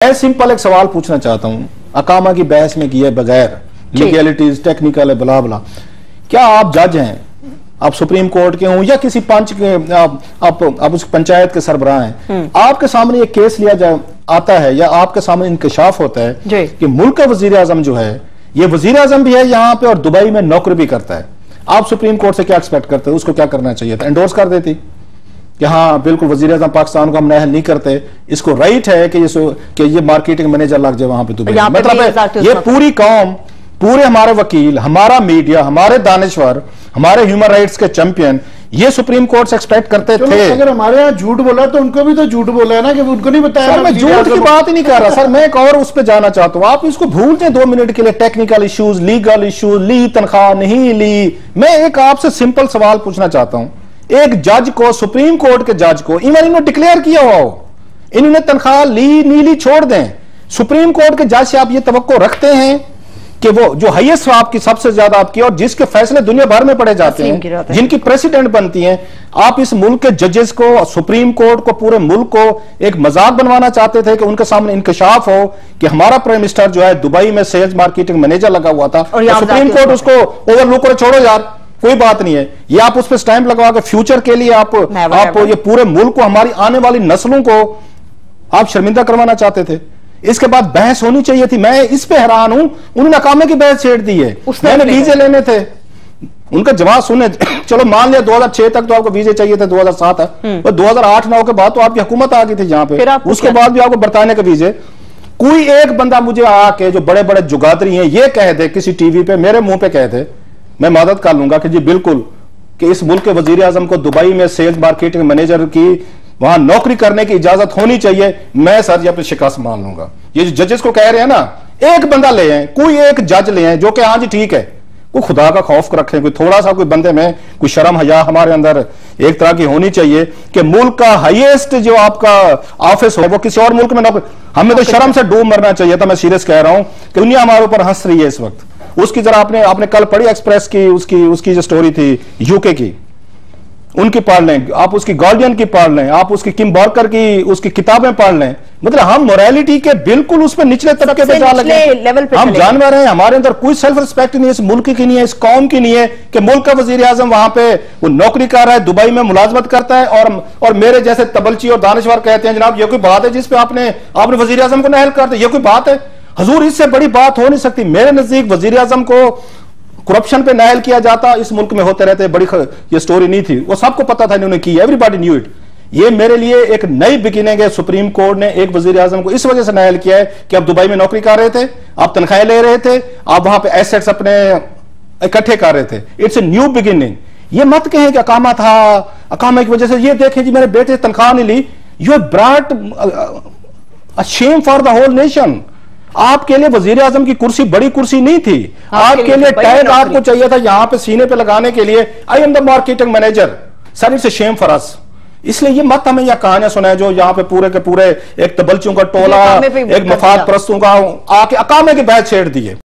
मैं सिंपल एक सवाल पूछना चाहता हूं, अकामा की बहस में किए बगैर, लीगैलिटीज टेक्निकल है बला बला, क्या आप जज हैं, आप सुप्रीम कोर्ट के हों या किसी पंच के, आप उस पंचायत के सरबराह हैं, आपके सामने एक केस लिया आता है या आपके सामने इंकशाफ होता है कि मुल्क का वजीर आजम जो है, ये वजीर आजम भी है यहाँ पे और दुबई में नौकरी भी करता है, आप सुप्रीम कोर्ट से क्या एक्सपेक्ट करते हैं? उसको क्या करना चाहिए था? एंडोर्स कर देती कि हाँ बिल्कुल वजीर आजम पाकिस्तान को हम नहल नहीं करते, इसको राइट है कि ये मार्केटिंग मैनेजर लग जाए वहां पे दुबई। मतलब ये पूरी कौम, पूरे हमारे वकील, हमारा मीडिया, हमारे दानिश्वर, हमारे ह्यूमन राइट्स के चैंपियन ये सुप्रीम कोर्ट से एक्सपेक्ट करते थे। अगर हमारे यहाँ झूठ बोला तो उनको भी तो झूठ बोला है ना, कि उनको नहीं बताया। सर मैं झूठ की बात ही नहीं कर रहा सर, मैं एक और उस पर जाना चाहता हूँ। आप इसको भूल जाए 2 मिनट के लिए, टेक्निकल इश्यूज, लीगल इश्यूज, ली तनख्वाह नहीं ली। मैं एक आपसे सिंपल सवाल पूछना चाहता हूँ, एक जज को, सुप्रीम कोर्ट के जज को, इवन इन्होंने डिक्लेयर किया हुआ हो, इन्होंने तनख्वाह ली नीली छोड़ दें, सुप्रीम कोर्ट के जज से आप ये तवक्को रखते हैं कि वो जो हाईएस्ट आपकी सबसे ज्यादा आपकी और जिसके फैसले दुनिया भर में पड़े जाते हैं, जिनकी प्रेसिडेंट बनती हैं, आप इस मुल्क के जजेस को, सुप्रीम कोर्ट को, पूरे मुल्क को एक मजाक बनवाना चाहते थे कि उनके सामने इंकशाफ हो कि हमारा प्राइम मिनिस्टर जो है दुबई में सेल्स मार्केटिंग मैनेजर लगा हुआ था और सुप्रीम कोर्ट उसको ओवरलुक करे, छोड़ो यार कोई बात नहीं है, ये आप उस पर स्टैंप लगवा के फ्यूचर के लिए आप ये पूरे मुल्क को, हमारी आने वाली नस्लों को आप शर्मिंदा करवाना चाहते थे। इसके बाद बहस होनी चाहिए थी। मैं इस पे हैरान हूं, उन्होंने अकामे की बहस छेड़ दी है। मैंने वीजे लेने थे, उनका जवाब सुने। चलो मान लिया 2006 तक तो आपको वीजे चाहिए थे, 2007 है, और 2008-9 के बाद तो आपकी हुकूमत आ गई थी यहाँ पे, उसके बाद भी आपको बरताने के वीजे। कोई एक बंदा मुझे आके, जो बड़े बड़े जुगादरी हैं, ये कह दे किसी टीवी पे, मेरे मुंह पे कह दे, मैं मदद कर लूंगा कि जी बिल्कुल कि इस मुल्क के वजीर आजम को दुबई में सेल्स मार्केटिंग मैनेजर की वहां नौकरी करने की इजाजत होनी चाहिए, मैं सर जी अपनी शिकस्त मान लूंगा। ये जो जजेस को कह रहे हैं ना, एक बंदा ले आए, कोई एक जज ले आए जो कि हाँ जी ठीक है, कोई खुदा का खौफ रखे, कोई थोड़ा सा कोई बंदे में कोई शर्म हया हमारे अंदर एक तरह की होनी चाहिए कि मुल्क का हाईएस्ट जो आपका ऑफिस हो वो किसी और मुल्क में नौकरी, हमें तो शर्म से डूब मरना चाहिए था। मैं सीरियस कह रहा हूं कि दुनिया हमारे ऊपर हंस रही है इस वक्त। उसकी जरा आपने कल पढ़ी एक्सप्रेस की, उसकी जो स्टोरी थी यूके की, उनकी पढ़ लें, आप उसकी गार्डियन की पढ़ लें, आप उसकी किम बॉर्कर की उसकी किताबें पढ़ लें। मतलब हम मोरालिटी के बिल्कुल उसमें निचले तबके पे जा लगे, हम जानवर हैं, हमारे अंदर कोई सेल्फ रिस्पेक्ट नहीं है, इस मुल्क की नहीं है, इस कौम की नहीं है कि मुल्क का वजीर आजम वहां पे वो नौकरी कर रहा है, दुबई में मुलाजमत करता है और मेरे जैसे तबलची और दानिश्वर कहते हैं जनाब ये कोई बात है जिसपे आपने वजीर आजम को नहल कर दिया, ये कोई बात है? हजूर इससे बड़ी बात हो नहीं सकती। मेरे नजदीक वजीर आजम को करप्शन पे नायल किया जाता, इस मुल्क में होते रहते, बड़ी ये स्टोरी नहीं थी, वो सबको पता था, इन्होंने की, एवरीबॉडी न्यू इट। ये मेरे लिए एक नई बिगिनिंग है। सुप्रीम कोर्ट ने एक वजीर आजम को इस वजह से नायल किया है कि आप दुबई में नौकरी कर रहे थे, आप तनख्वाहें ले रहे थे, आप वहां पे एसेट्स अपने इकट्ठे कर रहे थे। It's a new beginning. ये मत कहें कि अकामा था, अकामा की वजह से ये देखें जी मेरे बेटे तनख्वाह नहीं ली, you have brought a shame for the whole nation. आपके लिए वजीर आजम की कुर्सी बड़ी कुर्सी नहीं थी, आपके लिए टैग आपको चाहिए था यहां पे सीने पे लगाने के लिए, I am the marketing manager. Sir it's a shame for us. इसलिए ये मत हमें यह कहानियां सुनाए जो यहाँ पे पूरे के पूरे एक तबलचियों का टोला, एक मफाद परस्तों का आके अकामे की बहस छेड़ दी है।